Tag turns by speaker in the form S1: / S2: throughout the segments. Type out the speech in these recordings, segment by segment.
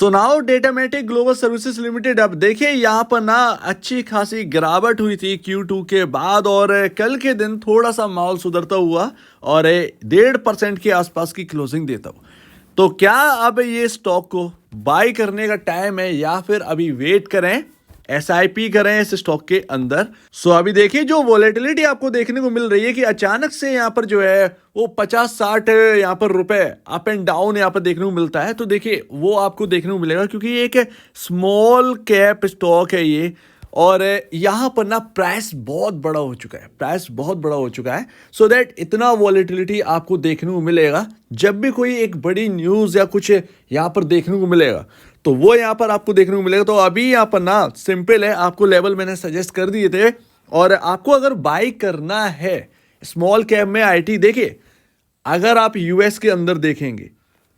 S1: सो now Datamatic Global Services Limited, अब देखिए यहाँ पर ना अच्छी खासी गिरावट हुई थी Q2 के बाद और कल के दिन थोड़ा सा माहौल सुधरता हुआ और 1.5% के आसपास की क्लोजिंग देता हुआ। तो क्या अब ये स्टॉक को बाय करने का टाइम है या फिर अभी वेट करें, SIP करें इस स्टॉक के अंदर? सो अभी देखिए जो वोलेटिलिटी आपको देखने को मिल रही है कि अचानक से यहाँ पर जो है वो 50-60 यहाँ पर रुपए अप एंड डाउन यहाँ पर देखने को मिलता है। तो देखिए वो आपको देखने को मिलेगा क्योंकि ये एक स्मॉल कैप स्टॉक है ये, और यहाँ पर ना प्राइस बहुत बड़ा हो चुका है, सो दैट इतना वॉलेटिलिटी आपको देखने को मिलेगा। जब भी कोई एक बड़ी न्यूज़ या कुछ यहाँ पर देखने को मिलेगा तो वो यहाँ पर आपको देखने को मिलेगा। तो अभी यहाँ पर ना सिंपल है, आपको लेवल मैंने सजेस्ट कर दिए थे, और आपको अगर बाई करना है स्मॉल कैप में IT, देखिए अगर आप US के अंदर देखेंगे,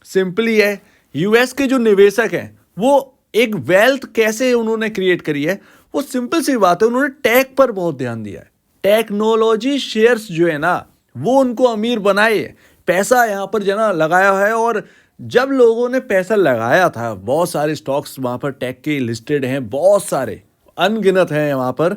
S1: सिंपली है US के जो निवेशक हैं वो एक वेल्थ कैसे उन्होंने क्रिएट करी है, वो सिंपल सी बात है, उन्होंने टेक पर बहुत ध्यान दिया है। टेक्नोलॉजी शेयर्स जो है ना वो उनको अमीर बनाए, पैसा यहाँ पर जो ना लगाया है। और जब लोगों ने पैसा लगाया था, बहुत सारे स्टॉक्स वहाँ पर टेक के लिस्टेड हैं, बहुत सारे अनगिनत हैं वहाँ पर।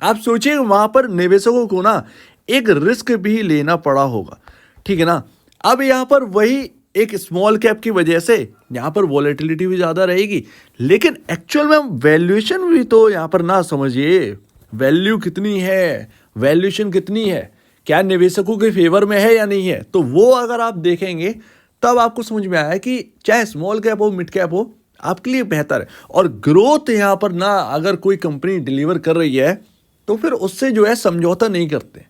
S1: आप सोचिए वहाँ पर निवेशकों को ना एक रिस्क भी लेना पड़ा होगा, ठीक है ना। अब यहाँ पर वही एक स्मॉल कैप की वजह से यहाँ पर वॉलेटिलिटी भी ज़्यादा रहेगी, लेकिन एक्चुअल में वैल्यूएशन भी तो यहाँ पर ना समझिए, वैल्यू कितनी है, वैल्यूएशन कितनी है, क्या निवेशकों के फेवर में है या नहीं है। तो वो अगर आप देखेंगे तब आपको समझ में आया कि चाहे स्मॉल कैप हो मिड कैप हो आपके लिए बेहतर है। और ग्रोथ यहाँ पर ना अगर कोई कंपनी डिलीवर कर रही है तो फिर उससे जो है समझौता नहीं करते,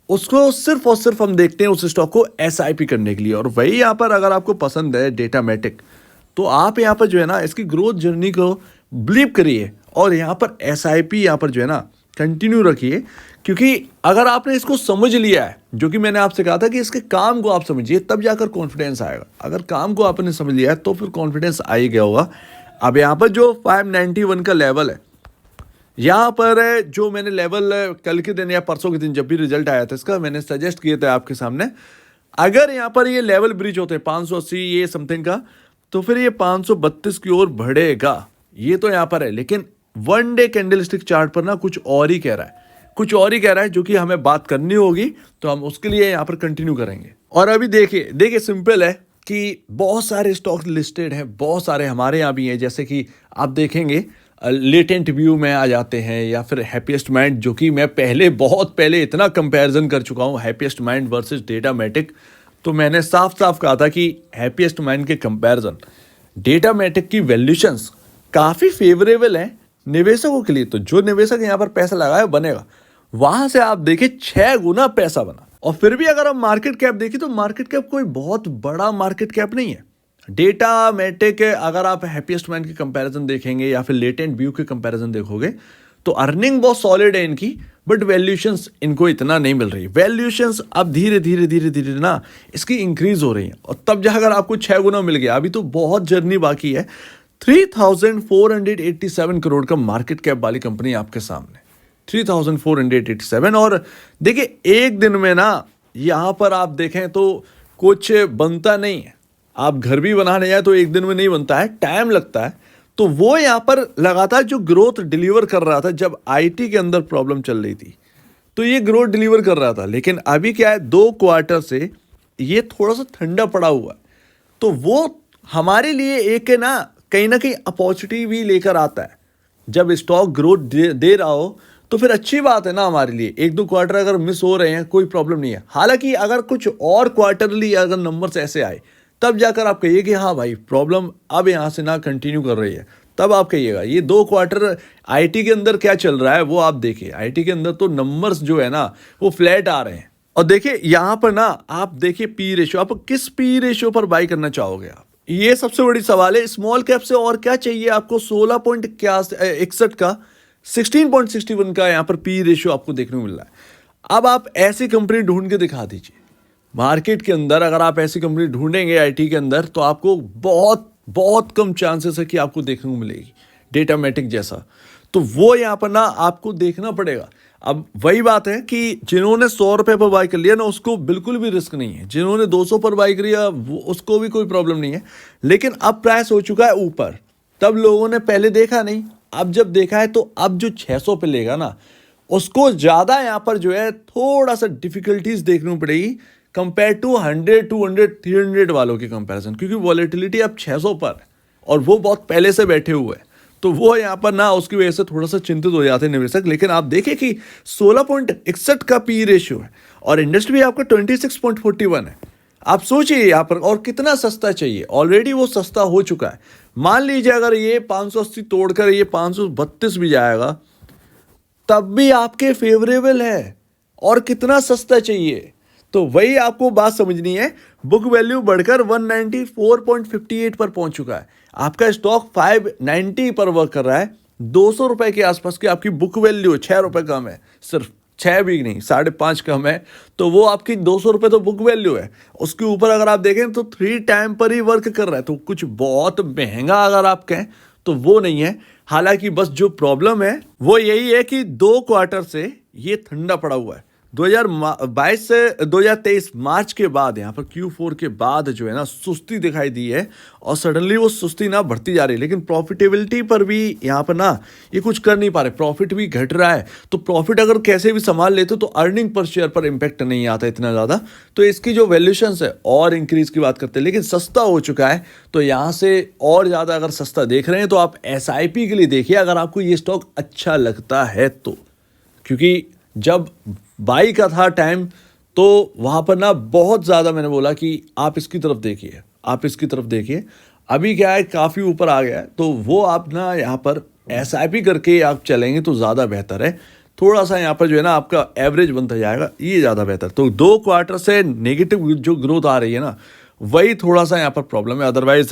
S1: उसको सिर्फ और सिर्फ हम देखते हैं उस स्टॉक को SIP करने के लिए। और वही यहाँ पर अगर आपको पसंद है डेटामेटिक, तो आप यहाँ पर जो है ना इसकी ग्रोथ जर्नी को बिलीव करिए और यहाँ पर SIP यहाँ पर जो है ना कंटिन्यू रखिए। क्योंकि अगर आपने इसको समझ लिया है, जो कि मैंने आपसे कहा था कि इसके काम को आप समझिए तब जाकर कॉन्फिडेंस आएगा। अगर काम को आपने समझ लिया है तो फिर कॉन्फिडेंस आ ही गया होगा। अब यहाँ पर जो 591 का लेवल है, यहाँ पर जो मैंने लेवल कल के दिन या परसों के दिन जब भी रिजल्ट आया था इसका मैंने सजेस्ट किए थे आपके सामने, अगर यहाँ पर ये लेवल ब्रिज होते हैं 580 ये समथिंग का, तो फिर ये 532 की ओर बढ़ेगा। ये तो यहाँ पर है, लेकिन 1 डे कैंडलस्टिक चार्ट पर ना कुछ और ही कह रहा है, जो कि हमें बात करनी होगी, तो हम उसके लिए यहाँ पर कंटिन्यू करेंगे। और अभी देखिए सिंपल है कि बहुत सारे स्टॉक लिस्टेड हैं, बहुत सारे हमारे यहाँ भी हैं, जैसे कि आप देखेंगे लेटेंट व्यू में आ जाते हैं, या फिर हैप्पीएस्ट माइंड, जो कि मैं बहुत पहले इतना कंपैरिजन कर चुका हूँ हैप्पीएस्ट माइंड वर्सेस डेटामेटिक। तो मैंने साफ कहा था कि हैप्पीएस्ट माइंड के कंपैरिजन डेटामेटिक की वैल्यूशंस काफ़ी फेवरेबल हैं निवेशकों के लिए। तो जो निवेशक यहाँ पर पैसा लगाए बनेगा, वहाँ से आप देखिए 6 गुना पैसा बना। और फिर भी अगर आप मार्केट कैप देखिए तो मार्केट कैप कोई बहुत बड़ा मार्केट कैप नहीं है। डेटामेटिक अगर आप हैप्पीएस्ट माइंड के कंपैरिजन देखेंगे या फिर लेटेंट व्यू के कंपैरिजन देखोगे तो अर्निंग बहुत सॉलिड है इनकी, बट वैल्यूशंस इनको इतना नहीं मिल रही। वैल्यूशंस अब धीरे ना इसकी इंक्रीज हो रही है, और तब जाकर आपको 6 गुना मिल गया। अभी तो बहुत जर्नी बाकी है। 3487 करोड़ का मार्केट कैप वाली कंपनी आपके सामने, 3487। और देखिए एक दिन में ना यहाँ पर आप देखें तो कुछ बनता नहीं है। आप घर भी बनाने जाए तो एक दिन में नहीं बनता है, टाइम लगता है। तो वो यहाँ पर लगातार जो ग्रोथ डिलीवर कर रहा था, जब IT के अंदर प्रॉब्लम चल रही थी तो ये ग्रोथ डिलीवर कर रहा था, लेकिन अभी क्या है 2 क्वार्टर से ये थोड़ा सा ठंडा पड़ा हुआ है। तो वो हमारे लिए एक ना कहीं अपॉर्चुनिटी भी लेकर आता है। जब स्टॉक ग्रोथ दे रहा हो तो फिर अच्छी बात है ना हमारे लिए। 1-2 क्वार्टर अगर मिस हो रहे हैं कोई प्रॉब्लम नहीं है। हालांकि अगर कुछ और क्वार्टरली अगर नंबर्स ऐसे आए तब जाकर आप कहिए कि हाँ भाई प्रॉब्लम अब यहाँ से ना कंटिन्यू कर रही है, तब आप कहिएगा। ये 2 क्वार्टर IT के अंदर क्या चल रहा है वो आप देखिए। IT के अंदर तो नंबर्स जो है ना वो फ्लैट आ रहे हैं। और देखिए यहाँ पर ना आप देखिए P रेशियो, आप किस P रेशियो पर बाई करना चाहोगे आप, ये सबसे बड़ी सवाल है। स्मॉल कैप से और क्या चाहिए आपको, 16.61 का 16.61 का यहाँ पर P रेशियो आपको देखने को मिल रहा है। अब आप ऐसी कंपनी ढूंढ के दिखा दीजिए मार्केट के अंदर। अगर आप ऐसी कंपनी ढूंढेंगे IT के अंदर तो आपको बहुत कम चांसेस है कि आपको देखने को मिलेगी डेटामेटिक जैसा। तो वो यहाँ पर ना आपको देखना पड़ेगा। अब वही बात है कि जिन्होंने 100 रुपए पर बाई कर लिया ना, उसको बिल्कुल भी रिस्क नहीं है। जिन्होंने 200 पर बाई किया उसको भी कोई प्रॉब्लम नहीं है। लेकिन अब प्राइस हो चुका है ऊपर, तब लोगों ने पहले देखा नहीं, अब जब देखा है तो अब जो 600 पे लेगा ना, उसको ज़्यादा यहाँ पर जो है थोड़ा सा डिफिकल्टीज देखनी पड़ेगी कंपेयर टू 100, 200, 300 वालों की कंपैरिजन, क्योंकि वॉलेटिलिटी अब 600 पर है और वो बहुत पहले से बैठे हुए हैं। तो वो यहाँ पर ना उसकी वजह से थोड़ा सा चिंतित हो जाते हैं निवेशक। लेकिन आप देखें कि 16.61 का पी रेशियो है और इंडस्ट्री आपका 26.41 है। आप सोचिए यहाँ पर, और कितना सस्ता चाहिए, ऑलरेडी वो सस्ता हो चुका है। मान लीजिए अगर ये 580 तोड़कर ये 532 भी जाएगा तब भी आपके फेवरेबल है, और कितना सस्ता चाहिए। तो वही आपको बात समझनी है। बुक वैल्यू बढ़कर 194.58 पर पहुंच चुका है। आपका स्टॉक 590 पर वर्क कर रहा है। 200 रुपए के आसपास की आपकी बुक वैल्यू, 6 रुपए कम है, सिर्फ 6 भी नहीं, 5.5 कम है। तो वो आपकी 200 रुपए तो बुक वैल्यू है। उसके ऊपर अगर आप देखें तो 3 टाइम पर ही वर्क कर रहा है। तो कुछ बहुत महंगा अगर आप कहें तो वो नहीं है। हालांकि बस जो प्रॉब्लम है वो यही है कि 2 क्वार्टर से ये ठंडा पड़ा हुआ है। 2022 से 2023 मार्च के बाद यहाँ पर Q4 के बाद जो है ना सुस्ती दिखाई दी है, और सडनली वो सुस्ती ना बढ़ती जा रही है। लेकिन प्रॉफिटेबिलिटी पर भी यहाँ पर ना ये कुछ कर नहीं पा रहे, प्रॉफिट भी घट रहा है। तो प्रॉफिट अगर कैसे भी संभाल लेते तो अर्निंग पर शेयर पर इम्पैक्ट नहीं आता इतना ज़्यादा। तो इसकी जो वैल्यूएशंस है और इंक्रीज की बात करते हैं, लेकिन सस्ता हो चुका है। तो यहाँ से और ज़्यादा अगर सस्ता देख रहे हैं तो आप SIP के लिए देखिए, अगर आपको ये स्टॉक अच्छा लगता है तो। क्योंकि जब बाई का था टाइम तो वहाँ पर ना बहुत ज़्यादा मैंने बोला कि आप इसकी तरफ देखिए, आप इसकी तरफ देखिए। अभी क्या है, काफ़ी ऊपर आ गया है। तो वो आप ना यहाँ पर SIP करके आप चलेंगे तो ज़्यादा बेहतर है। थोड़ा सा यहाँ पर जो है ना आपका एवरेज बनता जाएगा, ये ज़्यादा बेहतर। तो 2 क्वार्टर से नेगेटिव जो ग्रोथ आ रही है ना, वही थोड़ा सा यहाँ पर प्रॉब्लम है। अदरवाइज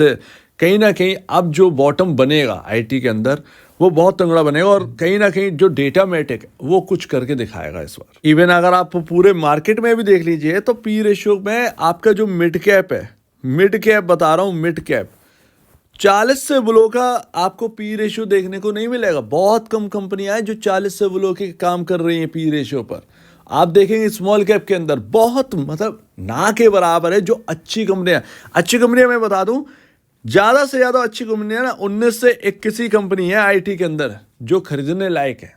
S1: कहीं ना कहीं अब जो बॉटम बनेगा IT के अंदर वो बहुत तंगड़ा बनेगा, और कहीं ना कहीं जो डेटा मैटिक वो कुछ करके दिखाएगा इस बार। इवन अगर आप पूरे मार्केट में भी देख लीजिए तो पी रेशियो में आपका जो मिड कैप है, मिड कैप बता रहा हूँ, मिड कैप 40 से बिलो का आपको पी रेशियो देखने को नहीं मिलेगा। बहुत कम कंपनियां हैं जो 40 से बिलो के काम कर रही हैं पी रेशियो पर। आप देखेंगे स्मॉल कैप के अंदर बहुत, मतलब ना के बराबर है जो अच्छी कंपनियां मैं बता दूं, ज़्यादा से ज़्यादा अच्छी कंपनियां ना 19 से 21 कंपनी है IT के अंदर जो खरीदने लायक है।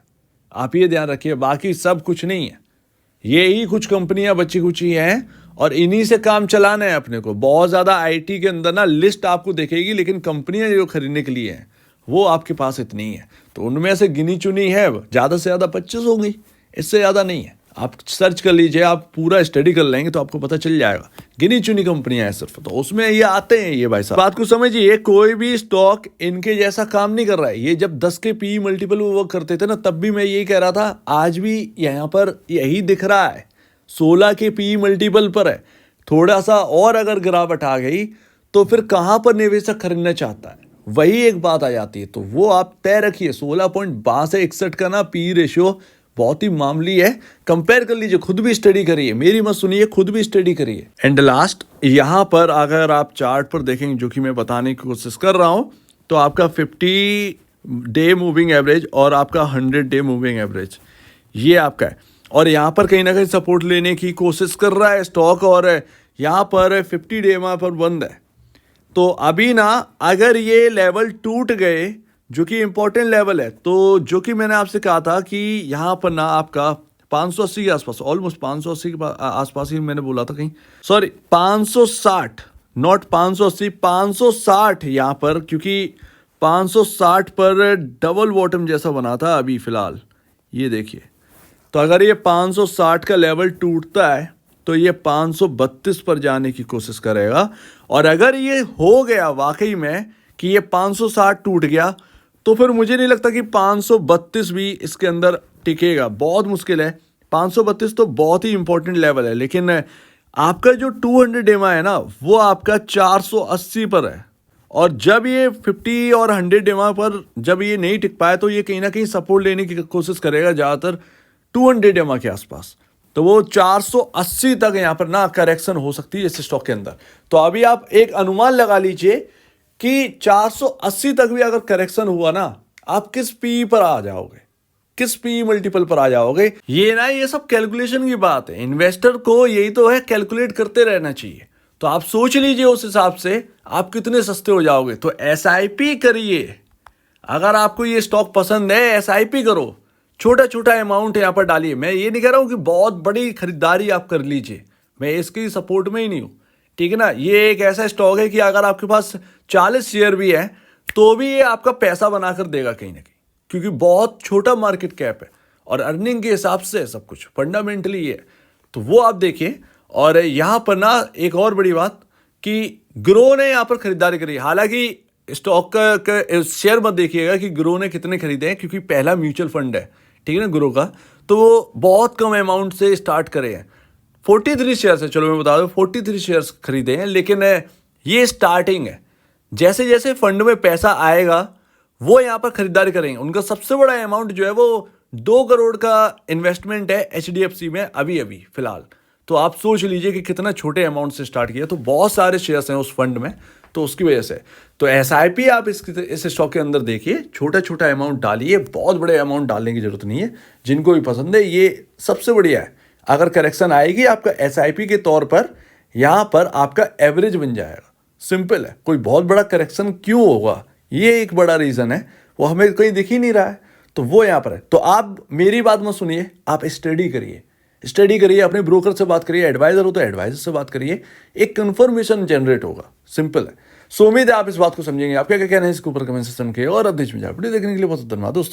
S1: आप ये ध्यान रखिए, बाकी सब कुछ नहीं है। ये ही कुछ कंपनियां बची कुची हैं और इन्हीं से काम चलाना है अपने को। बहुत ज़्यादा IT के अंदर ना लिस्ट आपको दिखेगी, लेकिन कंपनियां जो खरीदने के लिए हैं वो आपके पास इतनी है। तो उनमें से गिनी चुनी है, ज़्यादा से ज़्यादा 25 होंगी, इससे ज़्यादा नहीं है। आप सर्च कर लीजिए, आप पूरा स्टडी कर लेंगे तो आपको पता चल जाएगा। गिनी चुनी कंपनियां हैं सिर्फ, तो उसमें ये आते हैं ये भाई साहब। बात को समझिए, कोई भी स्टॉक इनके जैसा काम नहीं कर रहा है। ये जब 10 के PE मल्टीपल में वर्क करते थे ना, तब भी मैं यही कह रहा था, आज भी यहाँ पर यही दिख रहा है, 16 के PE मल्टीपल पर है। थोड़ा सा और अगर गिरावट आ गई तो फिर कहाँ पर निवेशक खरीदना चाहता है, वही एक बात आ जाती है। तो वो आप तय रखिए, 16.62 का ना PE रेशियो बहुत ही मामूली है। कंपेयर कर लीजिए, खुद भी स्टडी करिए, मेरी मत सुनिए, खुद भी स्टडी करिए। एंड लास्ट यहाँ पर अगर आप चार्ट पर देखेंगे, जो कि मैं बताने की कोशिश कर रहा हूँ, तो आपका 50 डे मूविंग एवरेज और आपका 100 डे मूविंग एवरेज ये आपका है। और यहाँ पर कहीं ना कहीं सपोर्ट लेने की कोशिश कर रहा है स्टॉक, और यहाँ पर 50 डे पर बंद है। तो अभी ना अगर ये लेवल टूट गए, जो कि इंपॉर्टेंट लेवल है, तो जो कि मैंने आपसे कहा था कि यहाँ पर ना आपका 580 के आसपास, ऑलमोस्ट 580 के आसपास ही मैंने बोला था, कहीं सॉरी 560, नॉट 580, 560 यहाँ पर, क्योंकि 560 पर डबल बॉटम जैसा बना था अभी फिलहाल, ये देखिए। तो अगर ये 560 का लेवल टूटता है तो ये 532 पर जाने की कोशिश करेगा। और अगर ये हो गया वाकई में कि ये 560 टूट गया, तो फिर मुझे नहीं लगता कि 532 भी इसके अंदर टिकेगा, बहुत मुश्किल है। 532 तो बहुत ही इंपॉर्टेंट लेवल है, लेकिन आपका जो 200 डेमा है ना, वो आपका 480 पर है। और जब ये 50 और 100 डेमा पर जब ये नहीं टिक पाए, तो ये कहीं ना कहीं सपोर्ट लेने की कोशिश करेगा ज़्यादातर 200 डेमा के आसपास। तो वो 480 तक यहाँ पर ना करेक्शन हो सकती है इस स्टॉक के अंदर। तो अभी आप एक अनुमान लगा लीजिए कि 480 तक भी अगर करेक्शन हुआ ना, आप किस PE पर आ जाओगे। किस पी मल्टीपल पर आ जाओगे। ये सब कैलकुलेशन की बात है। इन्वेस्टर को यही तो है, कैलकुलेट करते रहना चाहिए। तो आप सोच लीजिए उस हिसाब से आप कितने सस्ते हो जाओगे। तो एसआईपी करिए। अगर आपको ये स्टॉक पसंद है, एसआईपी करो, छोटा छोटा अमाउंट यहाँ पर डालिए। मैं ये नहीं कह रहा हूँ कि बहुत बड़ी खरीदारी आप कर लीजिए, मैं इसकी सपोर्ट में ही नहीं हूँ, ठीक है ना। ये एक ऐसा स्टॉक है कि अगर आपके पास 40 शेयर भी है तो भी ये आपका पैसा बनाकर देगा कहीं ना कहीं, क्योंकि बहुत छोटा मार्केट कैप है और अर्निंग के हिसाब से है सब कुछ, फंडामेंटली ये है। तो वो आप देखिए। और यहाँ पर ना एक और बड़ी बात कि ग्रो ने यहाँ पर खरीदारी करी। हालांकि स्टॉक का शेयर मत देखिएगा कि ग्रो ने कितने खरीदे हैं, क्योंकि पहला म्यूचुअल फंड है, ठीक है ना, ग्रो का। तो वो बहुत कम अमाउंट से स्टार्ट करे हैं। 43 शेयर्स है, चलो मैं बता दूं, 43 शेयर्स खरीदे हैं, लेकिन ये स्टार्टिंग है। जैसे जैसे फंड में पैसा आएगा वो यहाँ पर खरीदारी करेंगे। उनका सबसे बड़ा अमाउंट जो है वो 2 करोड़ का इन्वेस्टमेंट है एचडीएफसी में अभी अभी फिलहाल। तो आप सोच लीजिए कि कितना छोटे अमाउंट से स्टार्ट किया। तो बहुत सारे शेयर्स हैं उस फंड में, तो उसकी वजह से तो एसआईपी आप इस स्टॉक के अंदर देखिए, छोटा छोटा अमाउंट डालिए, बहुत बड़े अमाउंट डालने की जरूरत नहीं है। जिनको भी पसंद है ये सबसे बढ़िया है। अगर करेक्शन आएगी आपका एसआईपी के तौर पर, यहाँ पर आपका एवरेज बन जाएगा। सिंपल है, कोई बहुत बड़ा करेक्शन क्यों होगा, ये एक बड़ा रीज़न है, वो हमें कहीं दिख ही नहीं रहा है। तो वो यहाँ पर है। तो आप मेरी बात मत सुनिए, आप स्टडी करिए, स्टडी करिए, अपने ब्रोकर से बात करिए, एडवाइजर हो तो एडवाइजर से बात करिए, एक कंफर्मेशन जनरेट होगा। सिंपल है। सो उम्मीद है आप इस बात को समझेंगे। आपका क्या कहना है इसके ऊपर कमेंट सेक्शन के, और अब बीच में वीडियो देखने के लिए बहुत धन्यवाद दोस्तों।